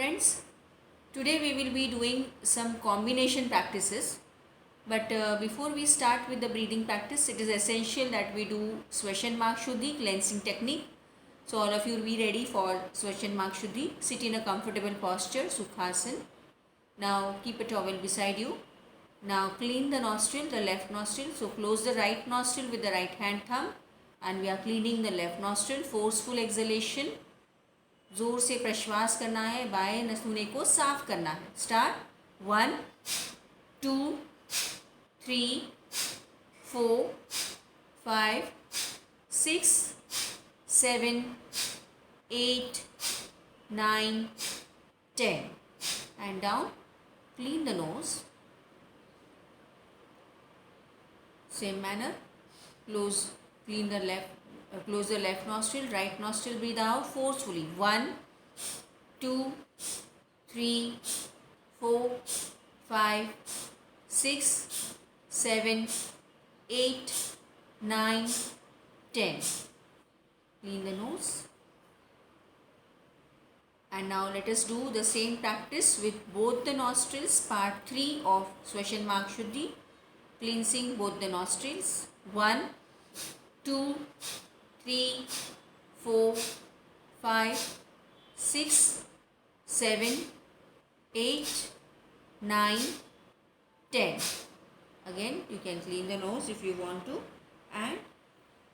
Friends, today we will be doing some combination practices. But before we start with the breathing practice, it is essential that we do Swashan Shuddhi cleansing technique. So all of you will be ready for Swashan Shuddhi. Sit in a comfortable posture, Sukhasan. Now keep a towel beside you. Now clean the nostril, the left nostril. So close the right nostril with the right hand thumb. And we are cleaning the left nostril. Forceful exhalation. जोर से प्रश्वास करना है, बाएं नसूने को साफ करना है. Start. 1 2 3 4 5 6 7 8 9 10 and down. Clean the nose. Same manner. Clean the left. Close the left nostril, right nostril, breathe out forcefully. 1 2 3 4 5 6 7 8 9 10. Clean the nose. And now let us do the same practice with both the nostrils. Part 3 of Swashan Shuddhi. Cleansing both the nostrils. 1 2 3 4 5 6 7 8 9 10. Again you can clean the nose if you want to. And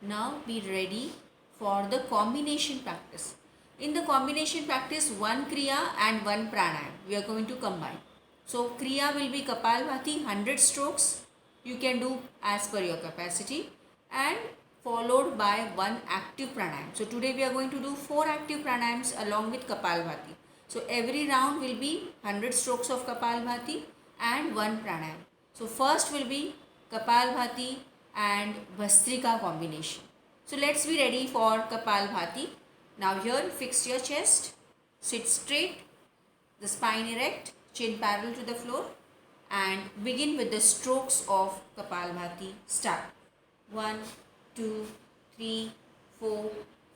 now be ready for the combination practice. In the combination practice, one Kriya and one Pranayam we are going to combine. So Kriya will be Kapalbhati 100 strokes. You can do as per your capacity, and followed by one active pranayam. So today we are going to do 4 active pranayams along with Kapalbhati. So every round will be 100 strokes of Kapalbhati and one pranayam. So first will be Kapalbhati and Bhastrika combination. So let's be ready for Kapalbhati. Now here fix your chest, sit straight, the spine erect, chin parallel to the floor, and begin with the strokes of Kapalbhati. Start. 1 2 3 4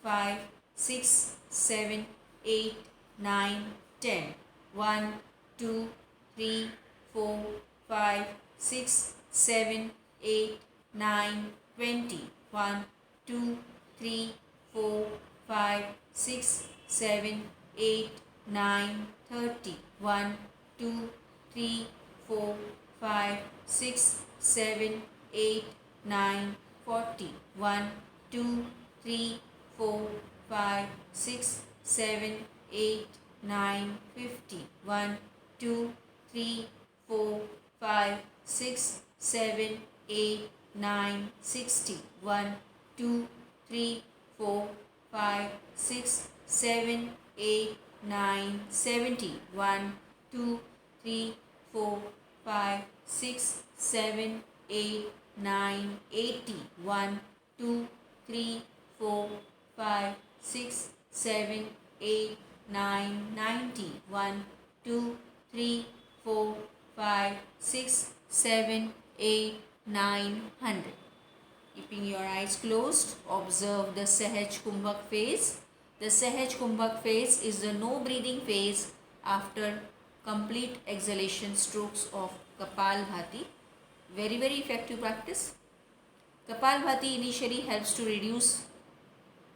5 6 7 8 9 10. 1 2 3 4 5 6 7 8 9 20. 1 2 3 4 5 6 7 8 9 30. 1 2 3 4 5 6 7 8 9 40. 1 2 3 4 5 6 7 8 9 50. 1 2 3 4 5 6 7 8 9 60. 1 2 3 4 5 6 7 8 9 70. 1 2 3 4 5 6 7 8 9 80. 1 2 3 4 5 6 7 8 9 90. 1 2 3 4 5 6 7 8 9 100. Keeping your eyes closed, observe the Sahaj Kumbhak phase. The Sahaj Kumbhak phase is the no breathing phase after complete exhalation strokes of Kapalbhati. Very, very effective practice. Kapalbhati initially helps to reduce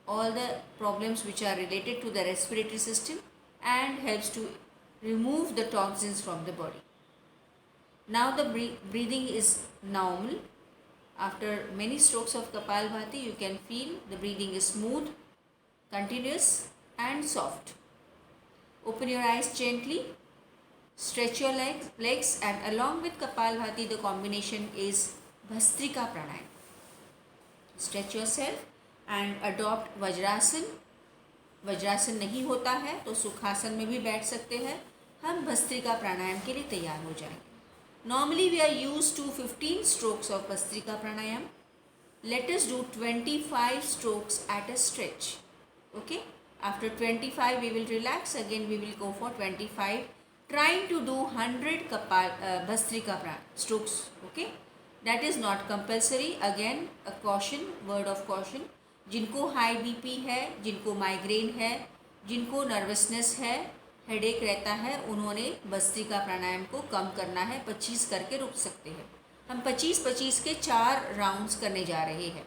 all the problems which are related to the respiratory system and helps to remove the toxins from the body. Now the breathing is normal. After many strokes of Kapalbhati, you can feel the breathing is smooth, continuous and soft. Open your eyes gently. Stretch your legs, and along with Kapalbhati, the combination is Bhastrika Pranayam. Stretch yourself and adopt Vajrasan. Vajrasana नहीं होता है तो सुखासन में भी बैठ सकते हैं. हम भस्त्रिका प्राणायाम के लिए तैयार हो जाएंगे. Normally we are used to 15 strokes of Bhastrika Pranayam. Let us do 25 strokes at a stretch. Okay. After 25 we will relax. Again we will go for 25. Trying to do 100 Bhastrika strokes. Okay. That is not compulsory. Again a caution, word of caution. जिनको high BP है, जिनको migraine है, जिनको nervousness है, headache रहता है, उन्होंने भस्त्रिका प्राणायाम को कम करना है, 25 करके रुक सकते हैं। हम 25-25 के 4 राउंड्स करने जा रहे हैं,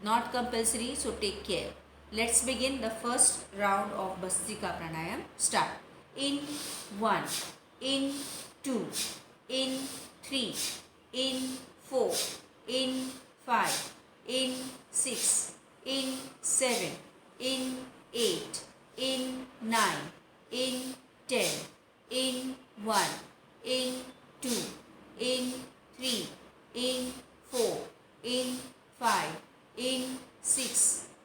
not compulsory, so take care. Let's begin the first round of bhastrika pranayama. Start in 1, in 2, in 3, in 4, in 5, in 6, in 7, in 8, in 9, in 10, in 1, in 2, in 3, in 4, in 5, in 6,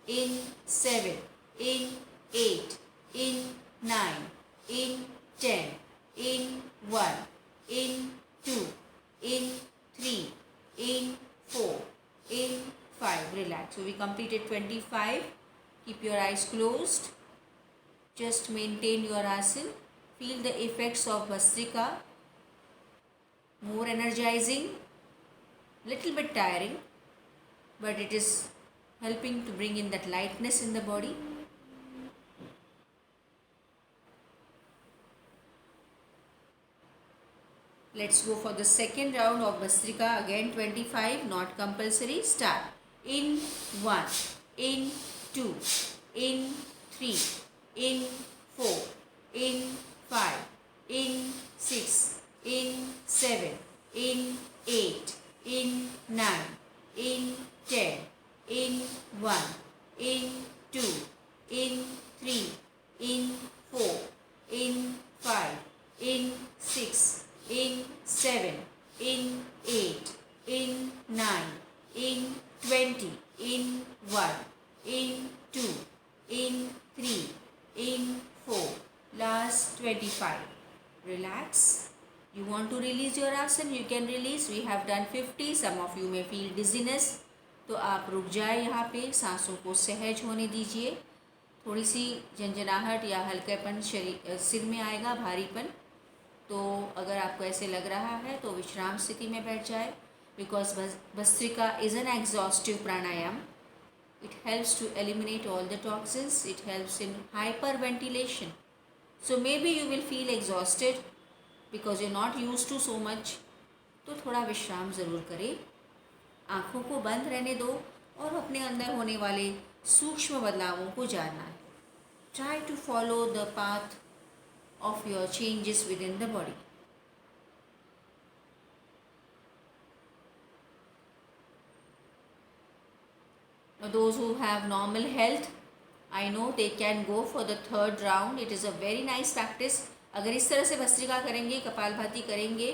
in 7, in 8, in 9, in 10, in 1, in 2, in 3, in 4, in 5. Relax. So we completed 25. Keep your eyes closed. Just maintain your asana. Feel the effects of Bhastrika. More energizing, little bit tiring, but it is helping to bring in that lightness in the body. Let's go for the second round of Bhastrika. Again 25, not compulsory. Start. In 1, in 2, in 3, in 4, in 5, in 6, in 7, in 8, in 9, in 10, in 1, in 2, in 3, in 4, in 5, in 6, in 7, in 8, in 9, in 20, in 1, in 2, in 3, in 4, last 25. Relax. You want to release your asana, you can release. We have done 50. Some of you may feel dizziness. तो आप रुक जाए, यहाँ पे सांसों को सहज होने दीजिए। थोड़ी सी झंझनाहट या हल्कापन शरीर सिर में आएगा, भारीपन। तो अगर आपको ऐसे लग रहा है तो विश्राम स्थिति में बैठ जाए, because Bhastrika is an exhaustive pranayam. It helps to eliminate all the toxins. It helps in hyperventilation. So maybe you will feel exhausted because you're not used to so much. तो थोड़ा विश्राम ज़रूर करें, आँखों को बंद रहने दो और अपने अंदर होने वाले सूक्ष्म बदलावों को जानना है. Try to follow the path of your changes within the body. Now those who have normal health, I know they can go for the third round. It is a very nice practice. अगर इस तरह से भस्त्रिका करेंगे, कपालभाति करेंगे,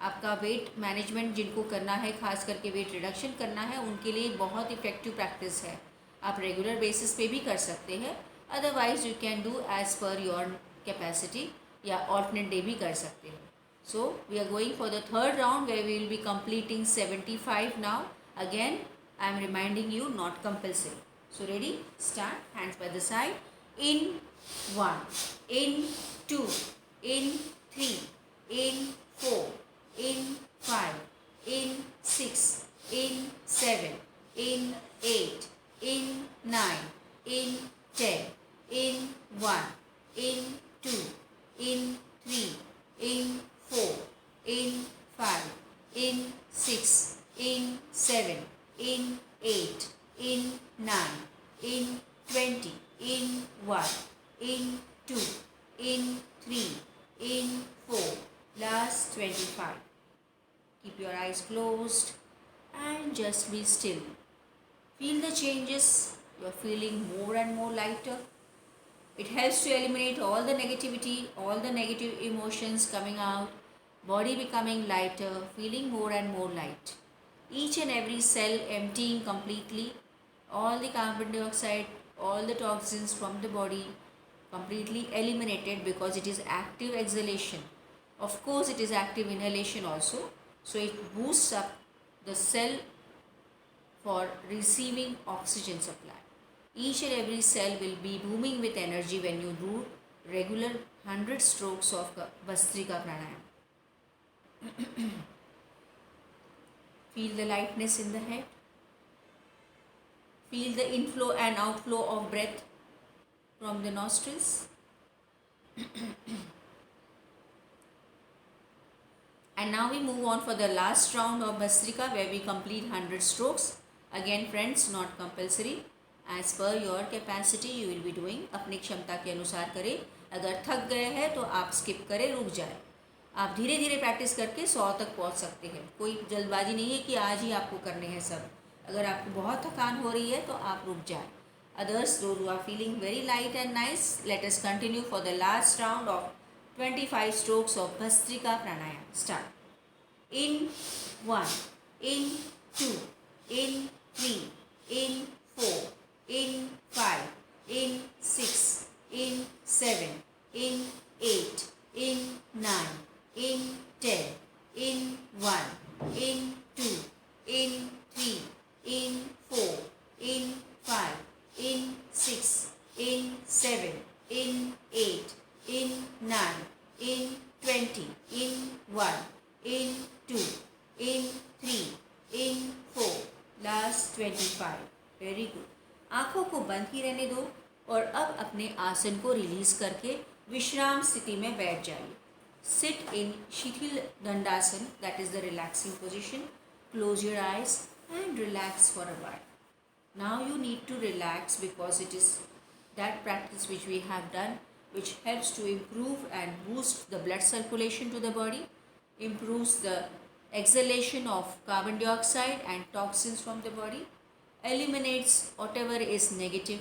आपका weight management जिनको करना है, खास करके वेट रिडक्शन करना है, उनके लिए बहुत इफेक्टिव प्रैक्टिस है. आप रेगुलर बेसिस पे भी कर सकते हैं. Otherwise you can do as per your capacity, या ऑल्टरनेट डे भी कर सकते हैं. So we are going for the third round where we will be completing 75 now. Again I am reminding you, not compulsory. So ready? Start. Hands by the side. In 1, in 2, in 3, in 4, in 5, in 6, in 7, in 8, in 9, in 10, in 1, in 2, in 3, in 4, in 5, in 6, in 7, in 8, in 9, in 20, in 1, in 2, in 3, in 4, last 25. Keep your eyes closed and just be still. Feel the changes. You are feeling more and more lighter. It helps to eliminate all the negativity, all the negative emotions coming out, body becoming lighter, feeling more and more light. Each and every cell emptying completely, all the carbon dioxide, all the toxins from the body completely eliminated, because it is active exhalation. Of course it is active inhalation also, so it boosts up the cell for receiving oxygen supply. Each and every cell will be booming with energy when you do regular 100 strokes of Bhastrika pranayam. Feel the lightness in the head. Feel the inflow and outflow of breath from the nostrils. And now we move on for the last round of Bhastrika, where we complete 100 strokes. Again friends, not compulsory. As per your capacity you will be doing. अपनी क्षमता के अनुसार करें. अगर थक गए हैं तो आप स्किप करें, रुक जाए. आप धीरे धीरे प्रैक्टिस करके 100 तक पहुंच सकते हैं. कोई जल्दबाजी नहीं है कि आज ही आपको करने हैं सब. अगर आपको बहुत थकान हो रही है तो आप रुक जाए. Others, those who are feeling very light and nice, let us continue for the last round of 25 strokes of Bhastrika Pranayama. Start. In 1, in 2, in 3, in 4, in 5, in 6, in 7, in 8, in 9, in 10, in 1, in 2, in 3, in 4, in 5, in 6, in 7, in 8, in 9, in 20, in 1, in 2, in 3, in 4, last 25. Very good. आँखों को बंद ही रहने दो और अब अपने आसन को रिलीज करके विश्राम स्थिति में बैठ जाइए. Sit in Shithil Dandasan, that is the relaxing position. Close your eyes and relax for a while. Now you need to relax because it is that practice which we have done which helps to improve and boost the blood circulation to the body, improves the exhalation of carbon dioxide and toxins from the body, eliminates whatever is negative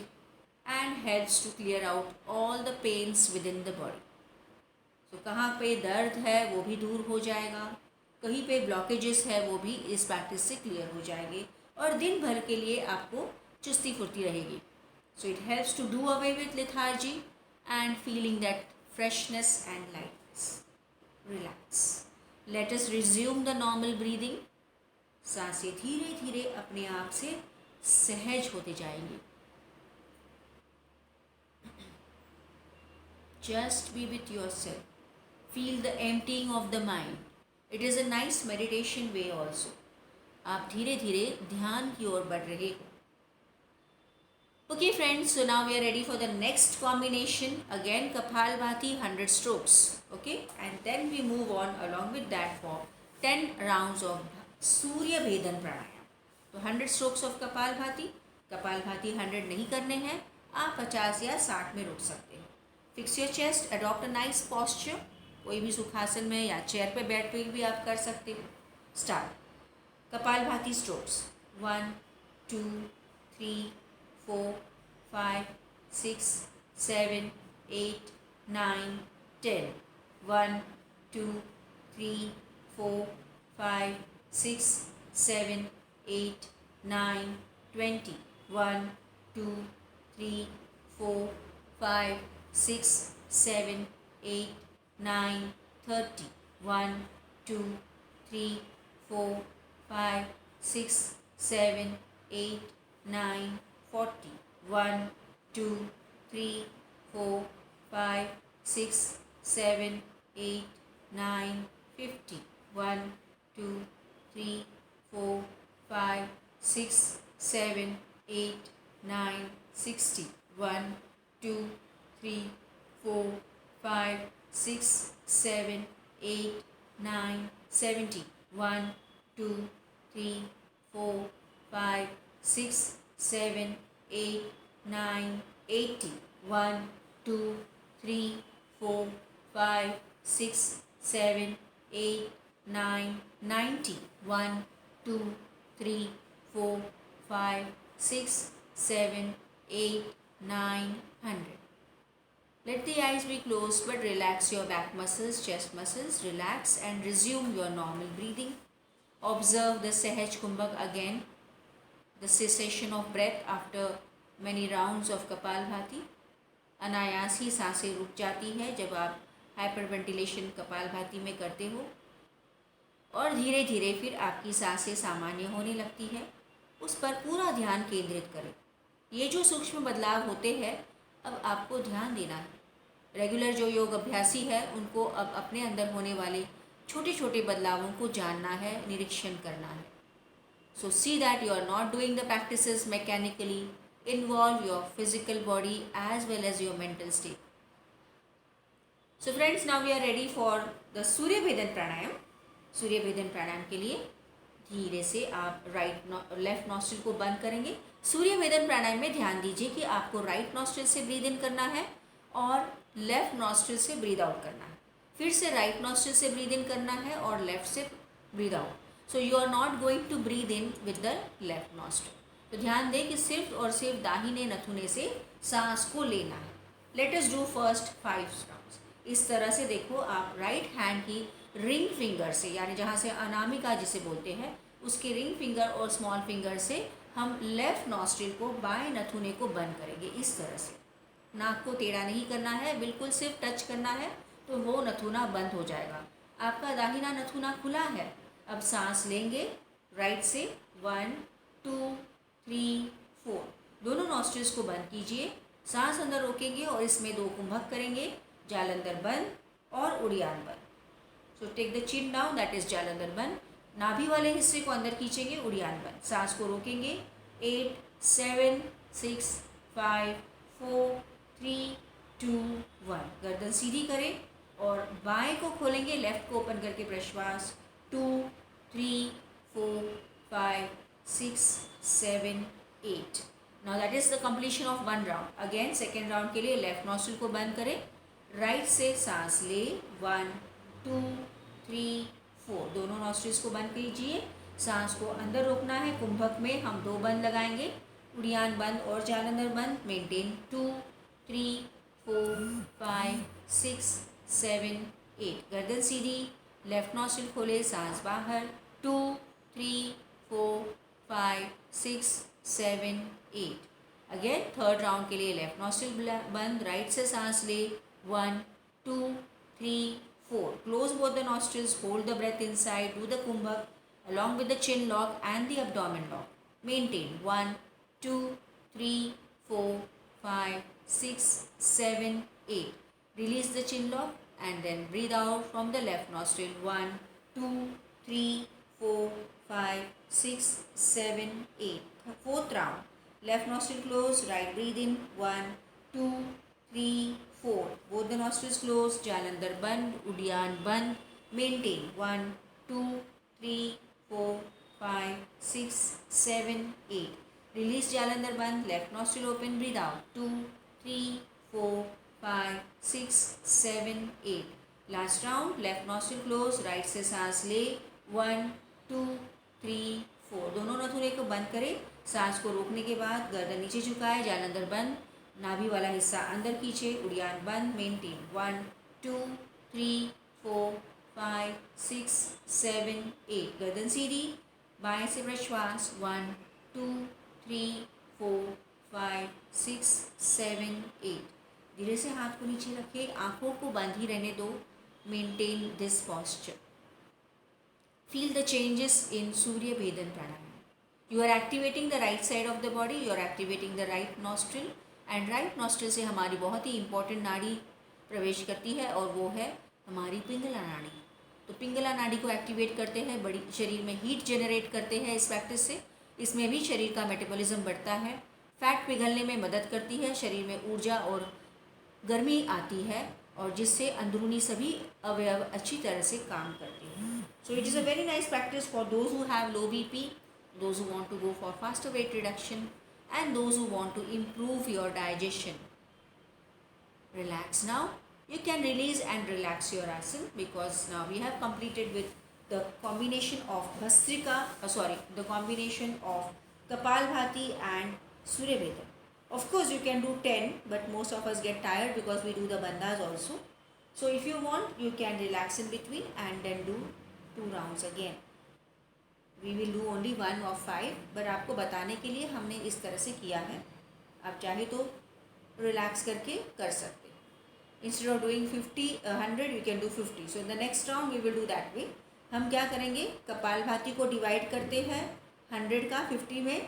and helps to clear out all the pains within the body. So कहाँ पे दर्द है वो भी दूर हो जाएगा, कहीं पे ब्लॉकेजेस है वो भी इस प्रैक्टिस से क्लियर हो जाएंगे और दिन भर के लिए आपको चुस्ती फुर्ती रहेगी. So it helps to do away with lethargy and feeling that freshness and lightness. Relax. Let us resume the normal breathing. सांसें धीरे धीरे अपने आप से सहज होते जाएंगी. Just be with yourself. Feel the emptying of the mind. It is a nice meditation way also. आप धीरे धीरे ध्यान की ओर बढ़ रहे हो. Okay friends, so now we are ready for the next combination. Again Kapalbhati 100 strokes. Okay, and then we move on along with that for 10 rounds of Surya Bhedan Pranayama. तो 100 strokes of Kapalbhati. Kapalbhati 100 नहीं करने हैं, आप 50 या 60 में रुक सकते हैं. Fix your chest, adopt a nice posture. कोई भी सुखासन में या चेयर पे बैठ के भी आप कर सकते हो. Start. Kapalbhati strokes. 1, 2, 3, 4, 5, 6, 7, 8, 9, 10. 1, 2, 3, 4, 5, 6, 7, 8, 9, 20. 1, 2, 3, 4, 5, 6, 7, 8, 9, 30. 1, 2, 3, 4, 5, 6, 7, 8, 9, 40. 1, 2, 3, 4, 5, 6, 7, 8, 9, 50. 1, 2, 3, 4, 5, 6, 7, 8, 9, 60. 1, 2, 3, 4, 5, 6, 7, 8, 9, 70. 1, 2, 3, 4, 5, 6, 7, 8, 9, 80. 1, 2, 3, 4, 5, 6, 7, 8, 9, 90. 1, 2, 3, 4, 5, 6, 7, 8, 9, 100. Let the eyes be closed but relax your back muscles, chest muscles. Relax and resume your normal breathing. Observe the Sahaj Kumbhak again. The cessation of breath after many rounds of Kapalbhati. अनायास ही सांसें रुक जाती है जब आप hyperventilation kapalbhati में करते हो और धीरे धीरे फिर आपकी सांसें सामान्य होने लगती है. उस पर पूरा ध्यान केंद्रित करें. ये जो सूक्ष्म बदलाव होते हैं अब आपको ध्यान देना है. रेगुलर जो योग अभ्यासी है उनको अब अपने अंदर होने वाले छोटे छोटे बदलावों को जानना है, निरीक्षण करना है. So see that you are not doing the practices mechanically. Involve your physical body as well as your mental state. So friends, now we are ready for the Surya Bhedan Pranayam. सूर्य भेदन प्राणायाम के लिए धीरे से आप left nostril को बंद करेंगे। सूर्य भेदन प्राणायाम में ध्यान दीजिए कि आपको राइट नॉस्ट्रिल से ब्रीद इन करना है और लेफ्ट नॉस्ट्रिल से ब्रीद आउट करना है। फिर से राइट नॉस्ट्रिल से ब्रीद इन करना है और लेफ्ट से breathe out. So you are not going to breathe in with the left nostril. तो ध्यान दें कि सिर्फ और सिर्फ दाहिने नथुने से सांस को लेना है। Let us do first 5 rounds. इस तरह से देखो, आप राइट हैंड की रिंग फिंगर से, यानी जहाँ से अनामिका जिसे बोलते हैं, उसके रिंग फिंगर और स्मॉल फिंगर से हम लेफ्ट नॉस्ट्रिल को, बाएं नथुने को बंद करेंगे। इस तरह से नाक को टेढ़ा नहीं करना है, बिल्कुल सिर्फ टच करना है तो वो नथुना बंद हो जाएगा। आपका दाहिना नथुना खुला है। अब सांस लेंगे राइट से 1 2 3 4। दोनों नॉस्ट्रिल्स को बंद कीजिए, सांस अंदर रोकेंगे और इसमें 2 कुंभक करेंगे, जालंधर बंद और उड़ियान बंद। So take the chin down, that is Jalandhara बंद। नाभि वाले हिस्से को अंदर खींचेंगे, उड़ियान बंद। सांस को रोकेंगे 8 7 6 5 4 3 2 1। गर्दन सीधी करें और बाएं को खोलेंगे, लेफ्ट को ओपन करके प्रश्वास 2 3 4 5 6 7 8। Now that is the completion of 1 round. Again second round के लिए लेफ्ट नॉस्ट्रिल को बंद करें, राइट से सांस ले 1 2 3 4। दोनों नॉस्ट्रिल्स को बंद कीजिए, सांस को अंदर रोकना है। कुंभक में हम 2 बंद लगाएंगे, उड़ियान बंद और जालंधर बंद। मेंटेन 2 3 4 5 6 7 8। गर्दन सीधी, लेफ्ट नॉस्ट्रिल खोले, सांस बाहर 2 3 4 5 6 7 8। अगेन थर्ड राउंड के लिए लेफ्ट नॉस्ट्रिल बंद, राइट से सांस ले 1 2 3 4। Close both the nostrils, hold the breath inside, do the kumbhak along with the chin lock and the abdomen lock. Maintain 1 2 3 4 5 6 7 8. Release the chin lock and then breathe out from the left nostril 1 2 3 4 5 6 7 8. Fourth round, left nostril closed, right breathe in 1 2 3 4. Both the nostrils closed, jalandhar band, udiyan band. Maintain 1 2 3 4 5 6 7 8. Release jalandhar band, left nostril open, breathe out 2 3 4 5 6 7 8. Last round, left nostril closed, right से सांस ले 1 2 3 4। दोनों नथुने को बंद करें। सांस को रोकने के बाद गर्दन नीचे झुकाए, जालंधर बंद, नाभि वाला हिस्सा अंदर खींचे, उड़ियान बंद। मेंटेन 1 2 3 4 5 6 7 8। गर्दन सीधी, बाएं से प्रश्वास 1 2 3 4 5 6 7 8। धीरे से हाथ को नीचे रखें, आंखों को बंद ही रहने दो। Maintain this posture. Feel the changes in Surya Vedan Pranayama. You are activating the right side of the body, you are activating the right nostril, and right nostril से हमारी बहुत ही important नाड़ी प्रवेश करती है और वो है हमारी पिंगला नाड़ी। तो पिंगला नाड़ी को एक्टिवेट करते हैं, बड़ी शरीर में हीट जनरेट करते हैं इस प्रैक्टिस से। इसमें भी शरीर का मेटाबॉलिज्म बढ़ता है, फैट पिघलने में मदद करती है, शरीर में ऊर्जा और गर्मी आती है और जिससे अंदरूनी सभी अवयव अच्छी तरह से काम करते हैं। So it is a very nice practice for those who have low BP, those who want to go for faster weight reduction, and those who want to improve your digestion. Relax now. You can release and relax your asana because now we have completed with the combination of the combination of Kapalbhati and Surya Vedan. Of course, you can do 10, but most of us get tired because we do the bandhas also. So if you want, you can relax in between and then do 2 rounds again. We will do only 1 of 5, but आपको बताने के लिए हमने इस तरह से किया है। आप चाहे तो रिलैक्स करके कर सकते। Instead of doing 100, you can do 50. So in the next round we will do that way. हम क्या करेंगे, कपालभाति को डिवाइड करते हैं 100 का 50 में,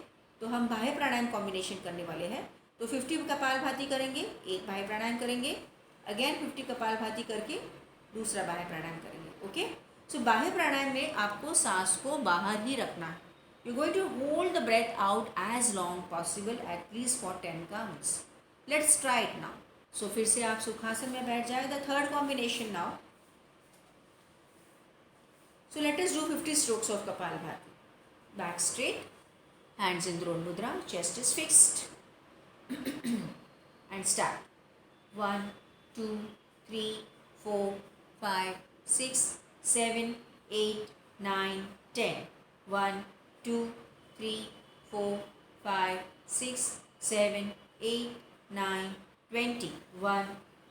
तो हम बाह्य प्राणायाम कॉम्बिनेशन करने वाले हैं। तो 50 कपालभाति करेंगे, एक बाह्य प्राणायाम करेंगे, अगेन 50 कपालभाति करके दूसरा बाह्य प्राणायाम करेंगे। ओके, सो बाह्य प्राणायाम में आपको सांस को बाहर ही रखना है। You going to hold the breath out as long possible, at least for 10 counts. Let's try it now. So फिर से आप सुखासन में बैठ जाए। The third combination now, So let us do 50 strokes of Kapalbhati. Back straight, hands in Drona Mudra, chest is fixed. And start. 1, 2, 3, 4, 5, 6, 7, 8, 9, 10. 1, 2, 3, 4, 5, 6, 7, 8, 9, 20. 1,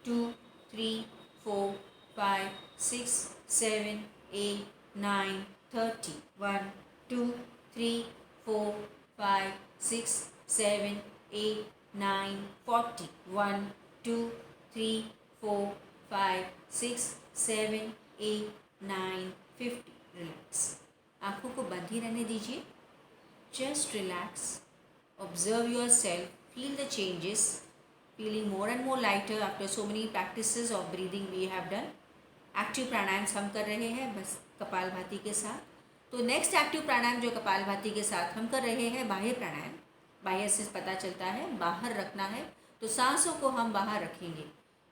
2, 3, 4, 5, 6, 7, 8, 9, 30. 1, 2, 3, 4, 5, 6, 7, 8, 9, 40. 1, 2, 3, 4, 5, 6, 7, 8, 9, 50. Relax. आँखों को बंद ही रहने दीजिए. Just relax. Observe yourself. Feel the changes. Feeling more and more lighter after so many practices of breathing we have done. Active pranayama हम कर रहे हैं बस कपालभाति के साथ. तो नेक्स्ट एक्टिव प्राणायाम जो कपालभाति के साथ हम कर रहे हैं बाह्य प्राणायाम. बाह्य से पता चलता है बाहर रखना है, तो सांसों को हम बाहर रखेंगे.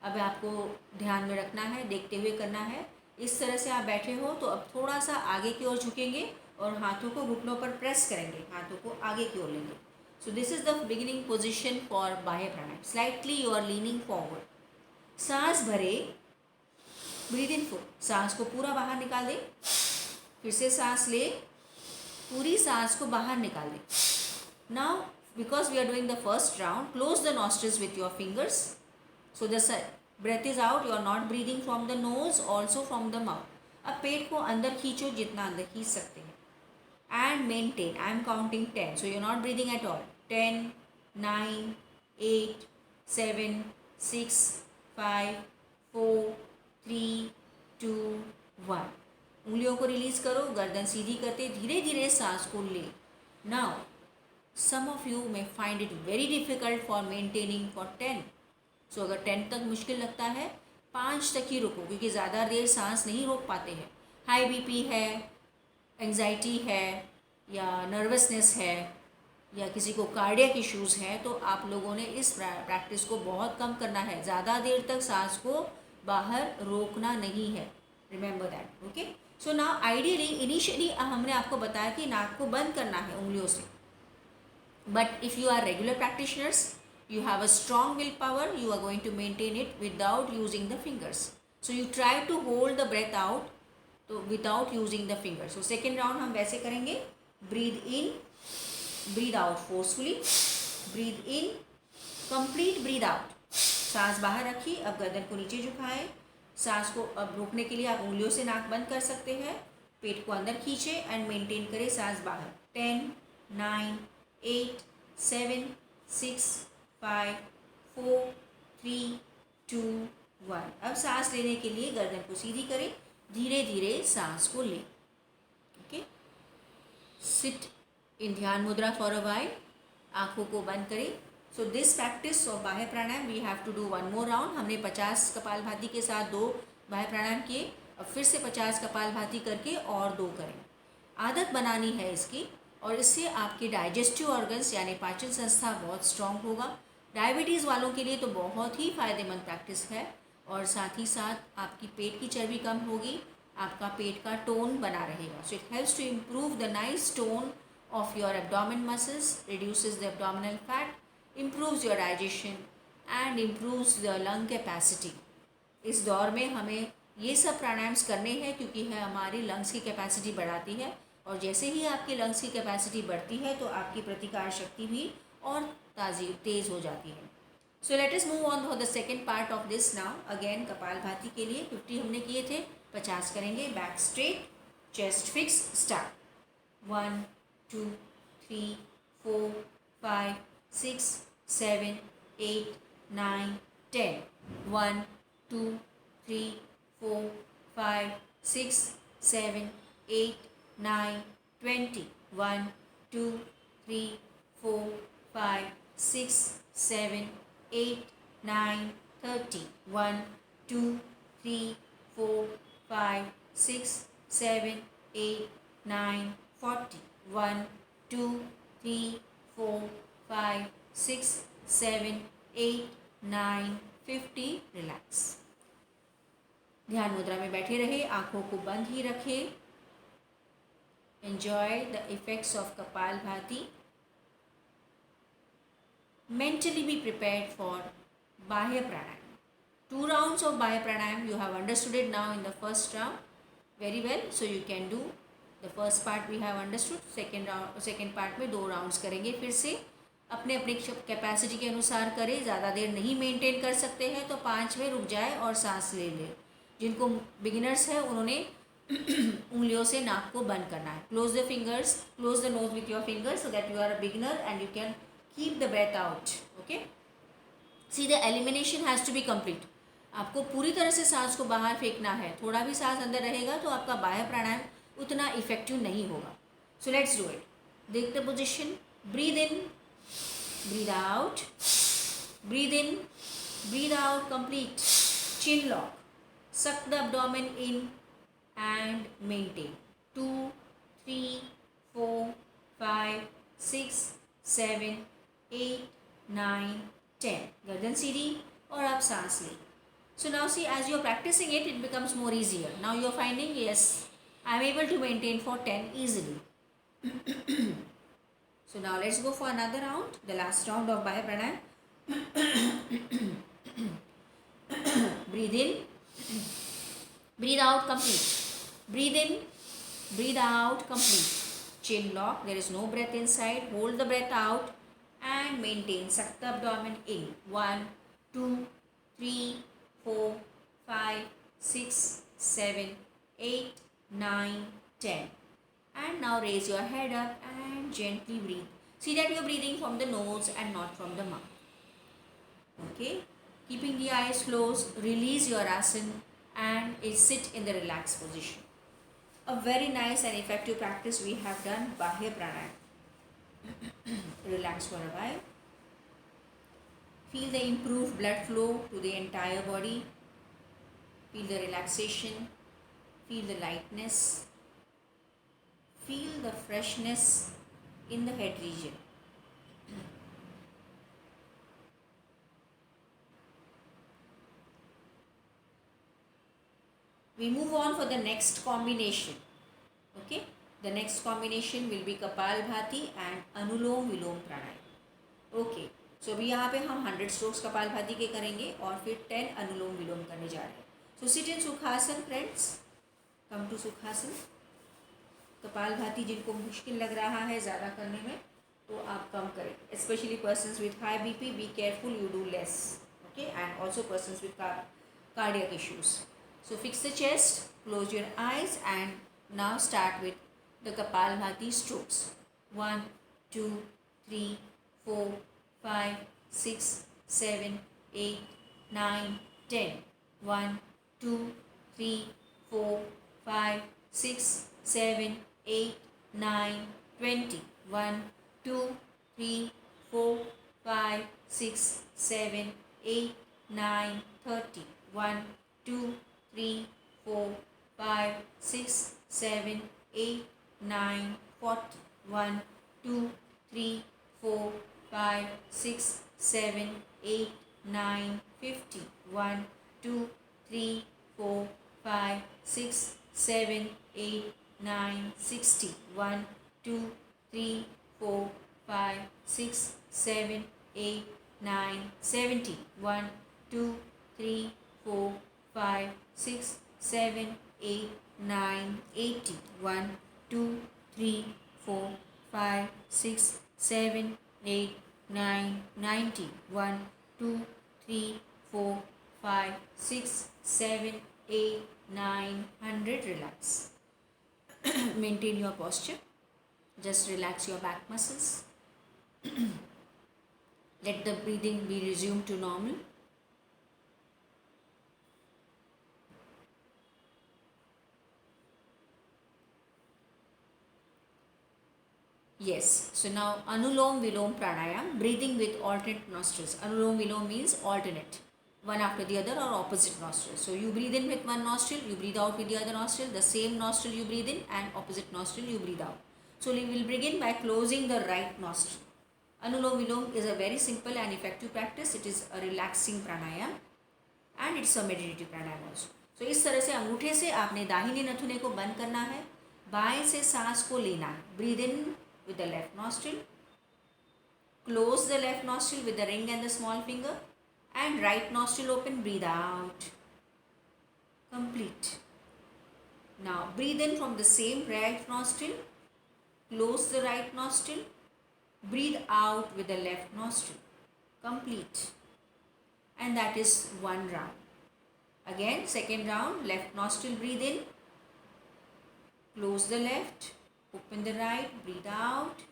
अब आपको ध्यान में रखना है, देखते हुए करना है. इस तरह से आप बैठे हो तो अब थोड़ा सा आगे की ओर झुकेंगे और हाथों को घुटनों पर प्रेस करेंगे, हाथों को आगे की ओर लेंगे. So this is the beginning position for bahya pranayama. Slightly you are leaning forward. सांस भरे, ब्रीद इन फुल. सांस को पूरा बाहर निकाल दे. फिर से सांस ले, पूरी सांस को बाहर निकाल दे. Now because we are doing the first round, close the nostrils with your fingers. So the breath is out. You are not breathing from the nose, also from the mouth. अब पेट को अंदर खींचो जितना अंदर खींच सकते हैं. And maintain. I am counting 10. So you are not breathing at all. 10, 9, 8, 7, 6, 5, 4, 3, 2, 1. उंगलियों को रिलीज करो. गर्दन सीधी करते धीरे धीरे सांस को ले. Now some of you may find it very difficult for maintaining for 10. So अगर 10 तक मुश्किल लगता है, 5 तक ही रुको, क्योंकि ज़्यादा देर सांस नहीं रोक पाते हैं. हाई बीपी है, एंग्जाइटी है, या नर्वसनेस है, या किसी को कार्डियक इश्यूज़ है, तो आप लोगों ने इस प्रैक्टिस को बहुत कम करना है. ज़्यादा देर तक सांस को बाहर रोकना नहीं है. Remember that. Okay. So now ideally initially हमने आपको बताया कि नाक को बंद करना है उंगलियों से. But if you are regular practitioners, you have a strong willpower, you are going to maintain it without using the fingers. So you try to hold the breath out तो without using the fingers. So second round हम वैसे करेंगे. Breathe in, breathe out forcefully, breathe in, complete breathe out. सांस बाहर रखी. अब गर्दन को नीचे झुकाएं. सांस को अब रोकने के लिए आप उंगलियों से नाक बंद कर सकते हैं. पेट को अंदर खींचे एंड मेंटेन करें सांस बाहर. 10, 9, 8, 7, 6, 5, 4, 3, 2, 1. अब सांस लेने के लिए गर्दन को सीधी करें. धीरे धीरे सांस को लें. ओके. सिट इन ध्यान मुद्रा फॉर अ वाइल. आँखों को बंद करें. So this practice of bahya pranayama we have to do one more round. हमने 50 कपालभाति के साथ 2 बाह्य प्राणायाम किए. अब फिर से 50 कपालभाति करके और 2 करें. आदत बनानी है इसकी, और इससे आपके डाइजेस्टिव ऑर्गन्स यानी पाचन संस्था बहुत स्ट्रांग होगा. डायबिटीज़ वालों के लिए तो बहुत ही फ़ायदेमंद प्रैक्टिस है. और साथ ही साथ आपकी पेट की चर्बी कम होगी, आपका पेट का टोन बना रहेगा. So it helps to improve the nice tone of your abdomen muscles, reduces the abdominal fat, improves your digestion and improves the lung capacity. इस दौर में हमें ये सब प्राणायाम्स करने हैं क्योंकि है हमारी लंग्स की कैपेसिटी बढ़ाती है. और जैसे ही आपकी लंग्स की कैपेसिटी बढ़ती है तो आपकी प्रतिकार शक्ति भी और तेज़ हो जाती है. So let us move on for the second part of this now. Again kapalbhati के लिए 50 हमने किए थे, 50 करेंगे. Back straight, chest fix. Start. 1, 2, 3, 4, 5, 6, 7, 8, 9, 10. 1, 2, 3, 4, 5, 6, 7, 8, 9, 20. 1, 2, 3, 4, 5, 6, 7, 8, 9, 30. 1, 2, 3, 4, 5, 6, 7, 8, 9, 40. 1, 2, 3, 4, 5, 6, 7, 8, 9, 50. Relax. ध्यान मुद्रा में बैठे रहे. आँखों को बंद ही रखें. enjoy the effects of Kapalbhati. Mentally be prepared for Bahya Pranayam. 2 rounds of Bahya Pranayam, you have understood it now in the first round very well. So you can do the first part we have understood. Second part में 2 rounds करेंगे. फिर से अपने अपने capacity के अनुसार करें. ज़्यादा देर नहीं मेंटेन कर सकते हैं तो 5 में रुक जाए और सांस ले ले. जिनको बिगिनर्स है उन्होंने उंगलियों से नाक को बंद करना है. Close the fingers, close the nose with your fingers so that you are a beginner and you can keep the breath out. Okay, see the elimination has to be complete. आपको पूरी तरह से सांस को बाहर फेंकना है. थोड़ा भी सांस अंदर रहेगा तो आपका बाह्य प्राणायाम उतना इफेक्टिव नहीं होगा. So let's do it. देख the position. Breathe in, breathe out, breathe in, breathe out complete. Chin lock. Suck the abdomen in and maintain. 2, 3, 4, 5, 6, 7, 8, 9, 10. गर्दन सीधी और आप सांस लें. So now see, as you are practicing it, it becomes more easier. Now you are finding, yes, I am able to maintain for 10 easily. So now let's go for another round, the last round of Bahya Pranayam. Breathe in. Breathe out complete. Breathe in, breathe out complete. Chin lock. There is no breath inside. Hold the breath out and maintain. Suck the abdomen in. 1, 2, 3, 4, 5, 6, 7, 8, 9, 10. And now raise your head up and gently breathe. See that you are breathing from the nose and not from the mouth. Okay. Keeping the eyes closed, release your asana and sit in the relaxed position. A very nice and effective practice we have done, Bahya Pranayam. Relax for a while. Feel the improved blood flow to the entire body. Feel the relaxation. Feel the lightness. Feel the freshness in the head region. We move on for the next combination. Okay, the next combination will be Kapalbhati and Anulom Vilom Pranayam. Okay, so अभी यहाँ पे हम 100 strokes Kapalbhati के करेंगे और फिर 10 अनुलोम विलोम करने जा रहे हैं. So sit in Sukhasan friends. Come to Sukhasan. Kapalbhati जिनको मुश्किल लग रहा है ज़्यादा करने में तो आप कम करें. Especially persons with high BP, be careful you do less. Okay, and also persons with cardiac issues. So fix the chest, close your eyes and now start with the Kapalbhati strokes. 1, 2, 3, 4, 5, 6, 7, 8, 9, 10. 1, 2, 3, 4, 5, 6, 7, 8, 9, 20. 1, 2, 3, 4, 5, 6, 7, 8, 9, 30. 1, 2, 3, 4, 5, 6, 7, 8, 9, 40. 1, 2, 3, 4, 5, 6, 7, 8, 9, 50. 1, 2, 3, 4, 5, 6, 7, 8, 9, 60. 1, 2, 3, 4, 5, 6, 7, 8, 9, 70. 1, 2, 3, 4, 5, 6, 7, 8, 9, 80. 1, 2, 3, 4, 5, 6, 7, 8, 9, 90. 1, 2, 3, 4, 5, 6, 7, 8, 9, 100. Relax. Maintain your posture. Just relax your back muscles. Let the breathing be resumed to normal. Yes, so now Anulom Vilom Pranayam, breathing with alternate nostrils. Anulom Vilom means alternate, one after the other or opposite nostril. So you breathe in with one nostril, you breathe out with the other nostril, the same nostril you breathe in and opposite nostril you breathe out. So we will begin by closing the right nostril. Anulom Vilom is a very simple and effective practice. It is a relaxing pranayam and it's a meditative pranayam also. So इस तरह से अंगूठे से आपने दाहिने नथुने को बंद करना है. बाएं से सांस को लेना है. Breathe in with the left nostril. Close the left nostril with the ring and the small finger. And right nostril open. Breathe out. Complete. Now breathe in from the same right nostril. Close the right nostril. Breathe out with the left nostril. Complete. And that is one round. Again, second round, left nostril, breathe in. Close the left. Open the right. Breathe out.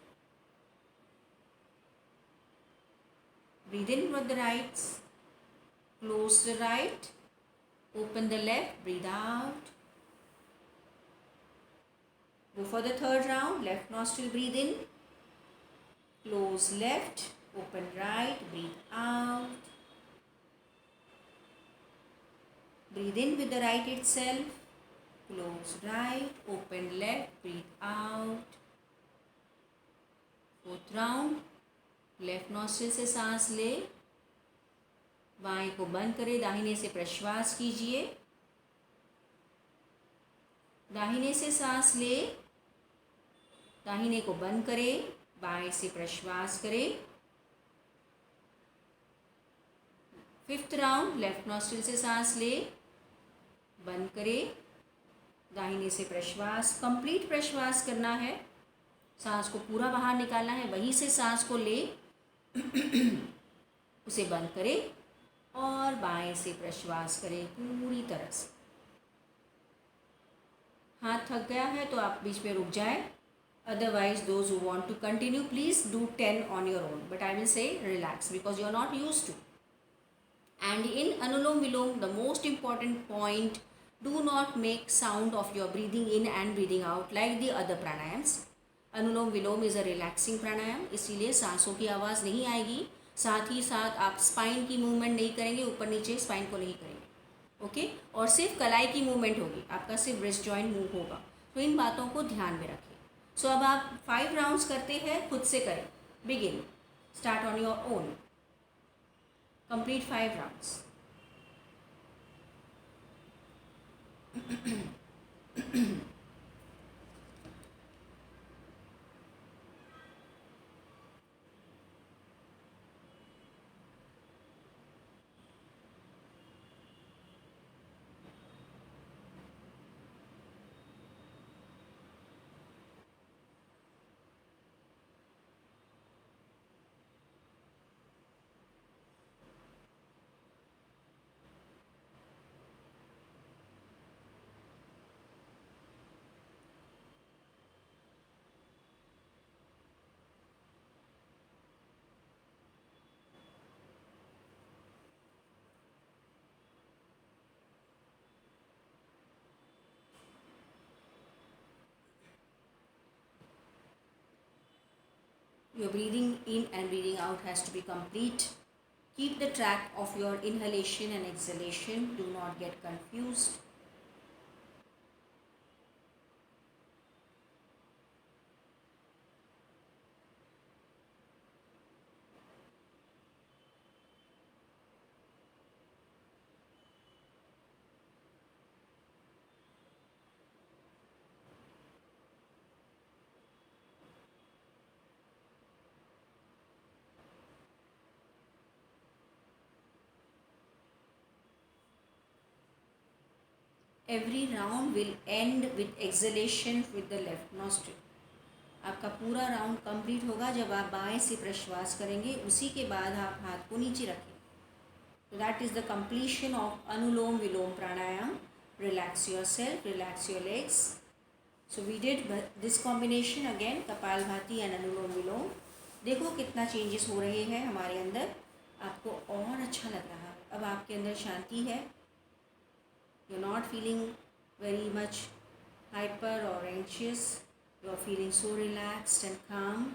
Breathe in with the right. Close the right. Open the left. Breathe out. Go for the third round. Left nostril, breathe in. Close left. Open right. Breathe out. Breathe in with the right itself. Close right. Open left. Breathe out. Fourth round. Left nostril से सांस ले, बाएं को बंद करें, दाहिने से प्रश्वास कीजिए. दाहिने से सांस ले, दाहिने को बंद करें, बाएं से प्रश्वास करें. फिफ्थ राउंड, लेफ्ट नॉस्ट्रिल से सांस ले, बंद करें, दाहिने से प्रश्वास. कंप्लीट प्रश्वास करना है, सांस को पूरा बाहर निकालना है. वहीं से सांस को ले, उसे बंद करें और बाएं से प्रश्वास करें पूरी तरह से. हाथ थक गया है तो आप बीच में रुक जाए. Otherwise those who want to continue please do 10 on your own, but I will say relax because you are not used to. And in Anulom Vilom, the most important point, do not make sound of your breathing in and breathing out like the other pranayams. Anulom Vilom is a relaxing pranayama, इसीलिए सांसों की आवाज़ नहीं आएगी. साथ ही साथ आप spine की मूवमेंट नहीं करेंगे, ऊपर नीचे स्पाइन को नहीं करेंगे. ओके. और सिर्फ कलाई की मूवमेंट होगी, आपका सिर्फ रिस्ट जॉइंट मूव होगा. तो इन बातों को ध्यान में रखें. सो अब आप 5 राउंड्स करते हैं, खुद से करें. Begin. Start on your own. Complete 5 rounds. Your breathing in and breathing out has to be complete. Keep the track of your inhalation and exhalation. Do not get confused. Every round will end with exhalation with the left nostril. आपका पूरा round complete होगा जब आप बाएं से प्रश्वास करेंगे. उसी के बाद आप हाथ को नीचे रखें. So that is the completion of Anulom Vilom Pranayam. Relax yourself, relax your legs. So we did this combination again, Kapalbhati and Anulom Vilom. देखो कितना चेंजेस हो रहे हैं हमारे अंदर. आपको और अच्छा लग रहा है. अब आपके अंदर शांति है. You're not feeling very much hyper or anxious. You're feeling so relaxed and calm.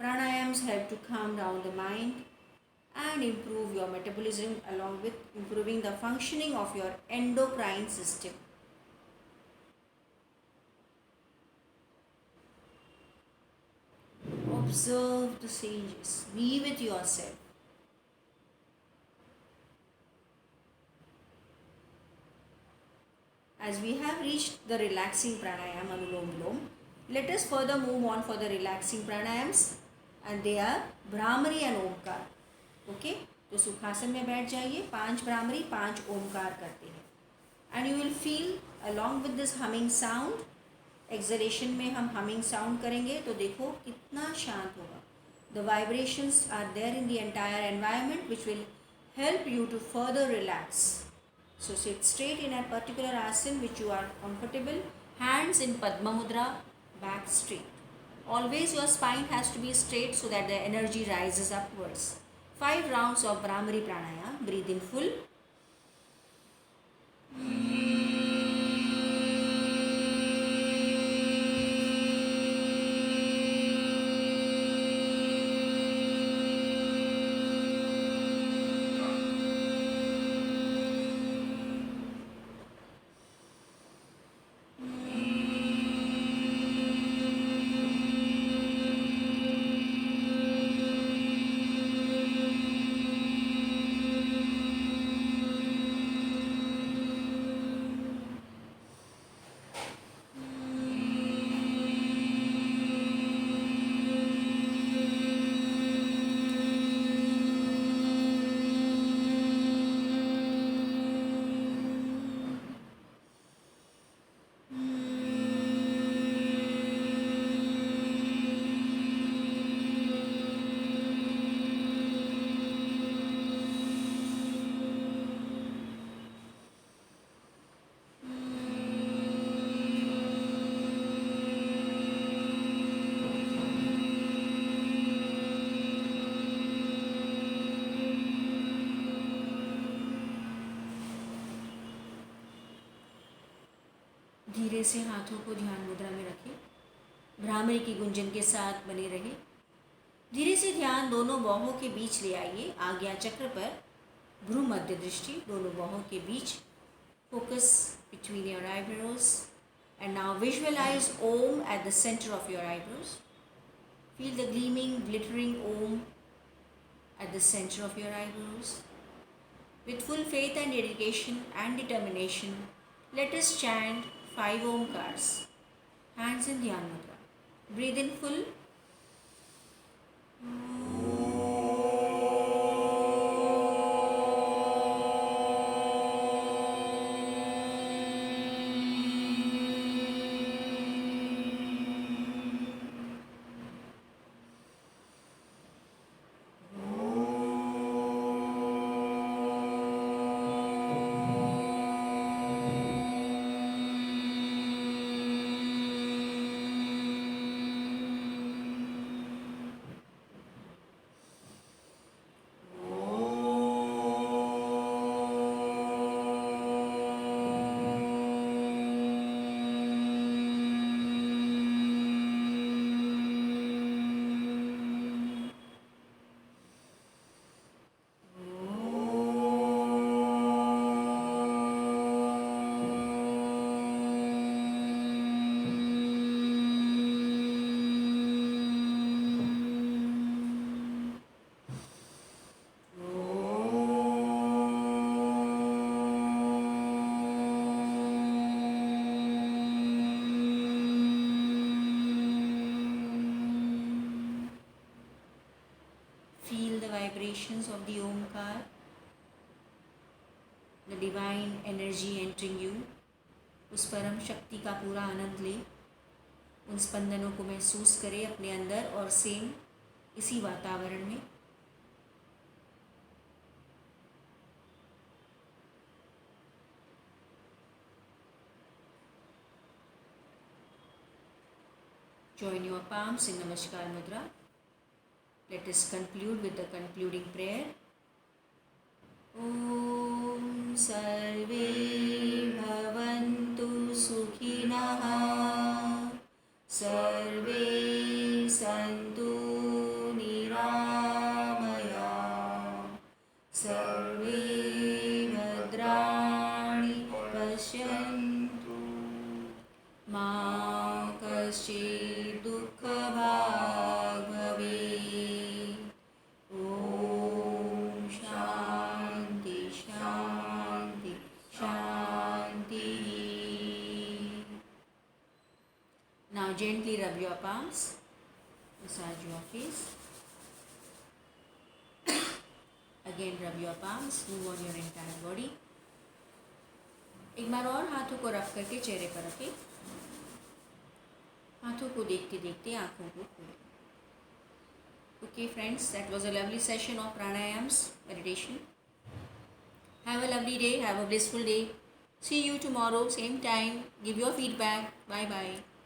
Pranayams help to calm down the mind and improve your metabolism along with improving the functioning of your endocrine system. Observe the changes. Be with yourself. as we have reached the relaxing pranayam Anulom Vilom, let us further move on for the relaxing pranayams, and they are Brahmari and Omkar. Okay, तो सुखासन में बैठ जाइए, 5 भ्रामरी 5 ओमकार करते हैं, and you will feel along with this humming sound, exhalation में हम humming sound करेंगे तो देखो कितना शांत होगा. The vibrations are there in the entire environment which will help you to further relax. So sit straight in a particular asana which you are comfortable, hands in Padma Mudra, back straight. Always your spine has to be straight so that the energy rises upwards. 5 rounds of Brahmari Pranayama. Breathe in full. धीरे से हाथों को ध्यान मुद्रा में रखें, भ्रामरी की गुंजन के साथ बने रहे. धीरे से ध्यान दोनों बाहों के बीच ले आइए, आज्ञा चक्र पर, भ्रू मध्य दृष्टि दोनों बाहों के बीच. Focus between your eyebrows and now visualise Om at the centre of your eyebrows. Feel the gleaming glittering Om at the center of your eyebrows. With full faith and dedication and determination, let us chant 5 Omkars. Hands in Dhyan Mudra. Breathe in full. Vibrations of the Omkar, the divine energy entering you. उस परम शक्ति का पूरा आनंद ले, उन स्पंदनों को महसूस करें अपने अंदर और सेम इसी वातावरण में. Join your palms in Namaskar Mudra. Let us conclude with the concluding prayer. Om Sarve Bhavantu Sukhinah, Sarve Santu Niramaya, Sarve Bhadrani Pashyantu, Ma Kaschid Dukkha Bhag Bhavet. Om Shanti Shanti Shanti. gently rub your palms, massage your face. Again rub your palms, move on your entire body. एक बार और हाथों को रब करके चेहरे पर रखें. हाथों को देखते देखते आँखों को खोलें. Okay friends, that was a lovely session of pranayams, meditation. Have a lovely day, have a blissful day. See you tomorrow, same time. Give your feedback. Bye bye.